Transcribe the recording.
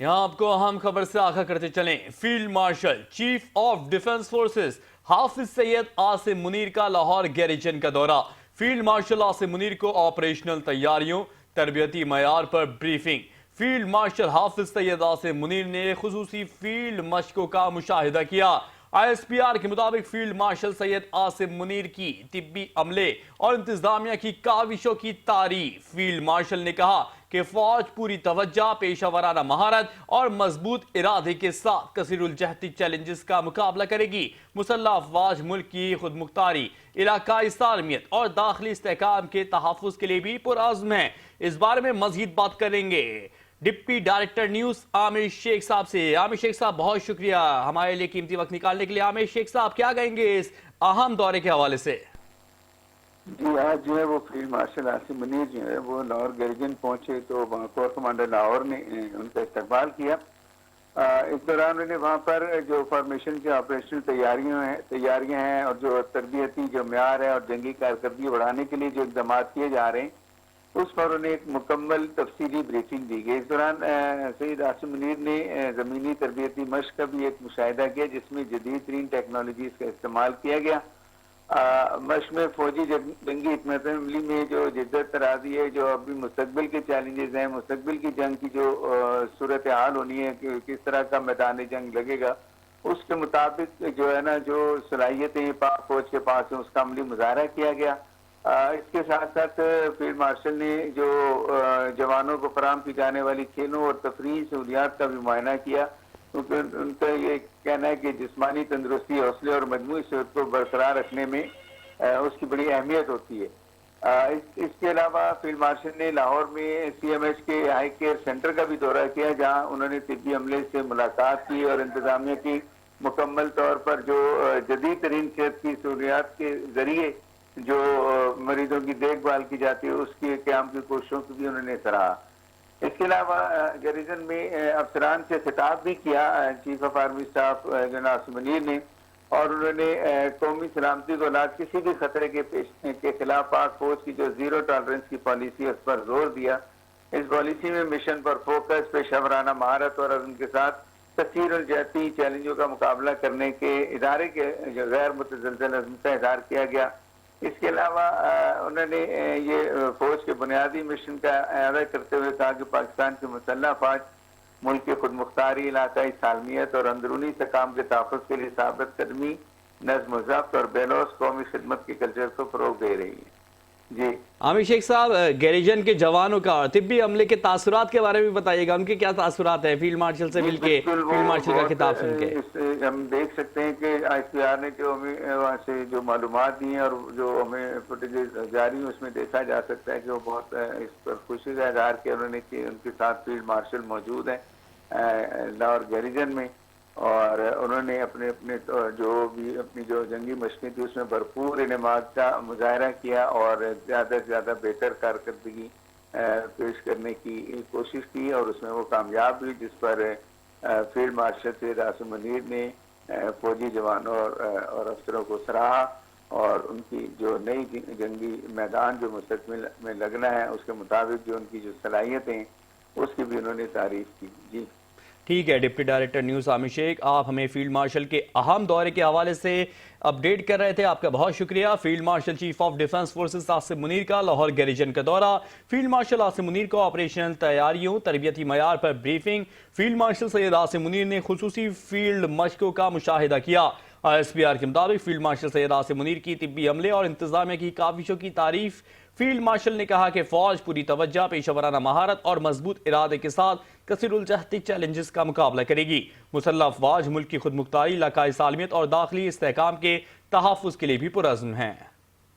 यहाँ आपको अहम खबर से आगाह करते चलें। Field marshal chief of defence forces Hafiz Syed Asim Munir का लाहौर गैरिजन का दौरा। फील्ड मार्शल आसिम मुनीर को ऑपरेशनल तैयारियों, तरबियती मयार पर ब्रीफिंग। फील्ड मार्शल हाफिज सैयद आसिम मुनीर ने खुसूसी फील्ड मशकों का मुशाहिदा किया। ISPR के मुताबिक फील्ड मार्शल सैयद आसिम मुनीर की तिब्बी अमले और इंतजामिया की काविशों की तारीफ। फील्ड मार्शल ने कहा कि फौज पूरी तवज्जो, पेशावराना महारत और मजबूत इरादे के साथ कसीरुल-जहती चैलेंजेस का मुकाबला करेगी। मुसल्लह अफवाज मुल्क की खुदमुख्तारी, इलाकाई सालमियत और दाखिली इस्तेहकाम के तहफ़्फ़ुज़ के लिए भी पुरअज़्म है। इस बारे में मज़ीद बात करेंगे deputy director news Aamir Sheikh sahab से। आमिर शेख साहब, बहुत शुक्रिया हमारे लिए कीमती वक्त निकालने के लिए। आमिर शेख साहब, क्या कहेंगे इस अहम दौरे के हवाले से? जी, आज जो है वो फील्ड मार्शल आसिम मुनीर जो है वो लाहौर गैरिजन पहुंचे तो वहाँ कोर कमांडर लाहौर ने उनका इस्तकबाल किया। इस दौरान उन्होंने वहाँ पर जो फॉर्मेशन की ऑपरेशनल तैयारियां हैं और जो तरबियती जो म्यार है और जंगी कारकर्दगी बढ़ाने के लिए जो इकदाम किए जा रहे हैं उस पर उन्हें एक मुकम्मल तफसीली ब्रीफिंग दी गई। इस दौरान सैयद आसिम मुनीर ने ज़मीनी तरबियती मश्क का भी एक मुशाहिदा किया जिसमें जदीद तरीन टेक्नोलॉजीज़ का इस्तेमाल किया गया। मश्क में फौजी जंगी हिकमत अमली में जो जिद्दत तराजी है, जो अभी मुस्तकबिल के चैलेंजेस हैं, मुस्तकबिल की जंग की जो सूरत हाल होनी है कि किस तरह का मैदान जंग लगेगा, उसके मुताबिक जो है ना जो सलाहियतें पाक फौज के पास है उसका अमली मुजाहरा किया गया। इसके साथ साथ फील्ड मार्शल ने जो जवानों को फराहम की जाने वाली खेलों और तफरीही सहूलियात का भी मुआयना किया, क्योंकि उनका ये कहना है कि जिस्मानी तंदुरुस्ती, हौसले और मजमूई सेहत को बरकरार रखने में उसकी बड़ी अहमियत होती है। इसके अलावा फील्ड मार्शल ने लाहौर में CMH के हाई केयर सेंटर का भी दौरा किया, जहां उन्होंने तिब्बी अमले से मुलाकात की और इंतजामिया की मुकम्मल तौर पर जो जदीद तरीन सेहत की सहूलियात के जरिए जो मरीजों की देखभाल की जाती है उसकी क़याम की कोशिशों की भी उन्होंने सराहा। इसके अलावा गैरिजन में अफसरान से खिताब भी किया चीफ ऑफ आर्मी स्टाफ जनाब आसिम मुनीर ने, और उन्होंने कौमी सलामती को लाद किसी भी खतरे के खिलाफ पाक फौज की जो जीरो टॉलरेंस की पॉलिसी है उस पर जोर दिया। इस पॉलिसी में मिशन पर फोकस, पेशावराना महारत और उनके साथ कसीरुल-जहती चैलेंजों का मुकाबला करने के इदारे के गैर मुतज़लज़ल अज़्म का इज़हार किया गया। इसके अलावा उन्होंने ये फौज के बुनियादी मिशन का अदा करते हुए कहा कि पाकिस्तान की मुसल्लह फौज मुल्क की खुदमुख्तारी, इलाकाई सालमियत और अंदरूनी इस्तेहकाम के तहफ़्फ़ुज़ के लिए साबित कदमी, नज़्म ज़ब्त और बेलौस कौमी खिदमत के कल्चर को फ़रोग़ दे रही है। जी आमिर शेख साहब, गैरिजन के जवानों का और तिब्बी अमले के तासुरात के बारे में बताइएगा। उनके क्या तासुरात है फील्ड मार्शल से मिलके, फील्ड मार्शल का खिताब सुन के? हम देख सकते हैं कि ISPR ने जो हमें वहाँ से जो मालूमात दी हैं और जो हमें फुटेज जारी है उसमें देखा जा सकता है कि वो बहुत इस पर खुशी का इज़हार किया उन्होंने कि उनके साथ फील्ड मार्शल मौजूद हैं लाहौर गैरिजन में, और उन्होंने अपने जो भी अपनी जो जंगी मशक़ें थी उसमें भरपूर इनेमात का मुजाहरा किया और ज़्यादा से ज़्यादा बेहतर कारकर्दगी पेश करने की कोशिश की और उसमें वो कामयाब हुई, जिस पर फील्ड मार्शल सैयद आसिम मुनीर ने फौजी जवानों और अफसरों को सराहा और उनकी जो नई जंगी मैदान जो मुस्तकबिल में लगना है उसके मुताबिक जो उनकी जो सलाहियतें उसकी भी उन्होंने तारीफ की। जी ठीक है, deputy director news Aamir Sheikh, आप हमें फील्ड मार्शल के अहम दौरे के हवाले से अपडेट कर रहे थे। आपका बहुत शुक्रिया। Field marshal chief of defence forces Asim Munir का लाहौर गैरिजन का दौरा। फील्ड मार्शल आसिम मुनीर को ऑपरेशनल तैयारियों, तरबियती मयार पर briefing. Field marshal Syed Asim Munir ने खुसूसी फील्ड मशकों का मुशाहिदा किया। ISPR के मुताबिक फील्ड मार्शल सैयद आसिम मुनीर की तिब्बी अमले और इंतजामिया की काविशों की तारीफ। फील्ड मार्शल ने कहा कि फौज पूरी तवज्जो, पेशावराना महारत और मजबूत इरादे के साथ कसीरुल-जहती चैलेंजेस का मुकाबला करेगी। मुसल्लह अफवाज मुल्क की खुदमुख्तारी, इलाकाई सालमियत और दाखिली इस्तेहकाम के तहफ़्फ़ुज़ के लिए भी पुरअज़्म हैं।